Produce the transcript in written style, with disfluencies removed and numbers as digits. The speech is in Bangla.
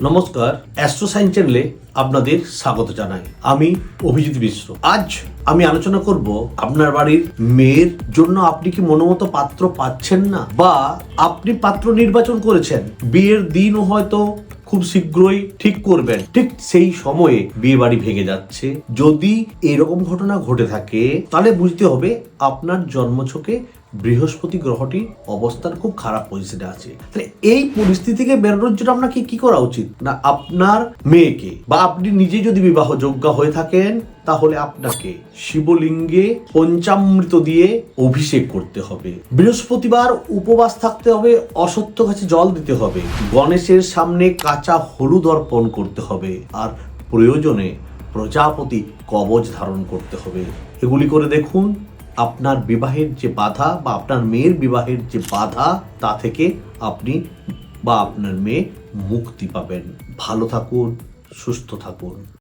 নমস্কার, অ্যাস্ট্রো সায়েন্স চ্যানেলে আপনাদের স্বাগত জানাই। আমি অভিজিৎ মিশ্র। আজ আমি আলোচনা করব আপনার বাড়ির মেয়ের জন্য আপনি কি মনোমতো পাত্র পাচ্ছেন না, বা আপনি পাত্র নির্বাচন করেছেন, বিয়ের দিনও হয়তো খুব শীঘ্রই ঠিক করবেন, ঠিক সেই সময়ে বিয়ে বাড়ি ভেঙে যাচ্ছে। যদি এরকম ঘটনা ঘটে থাকে তাহলে বুঝতে হবে আপনার জন্মছকে বৃহস্পতি গ্রহটির অবস্থান খুব খারাপ পজিশনে আছে। তাহলে এই পরিস্থিতি থেকে বেরোনোর জন্য আপনাকে কি করা উচিত না, আপনার মেয়েকে বা আপনি নিজে যদি বিবাহযোগ্য হয়ে থাকেন তাহলে আপনাকে শিবলিঙ্গে পঞ্চামৃত দিয়ে অভিষেক করতে হবে। বৃহস্পতিবার উপবাস থাকতে হবে, অশ্বত্থ গাছে জল দিতে হবে, গণেশের সামনে কাঁচা হলুদ অর্পণ করতে হবে, আর প্রয়োজনে প্রজাপতি কবচ ধারণ করতে হবে। এগুলি করে দেখুন, আপনার বিবাহের যে বাধা বা আপনার মেয়ের বিবাহের যে বাধা তা থেকে আপনি বা আপনার মেয়ে মুক্তি পাবেন। ভালো থাকুন, সুস্থ থাকুন।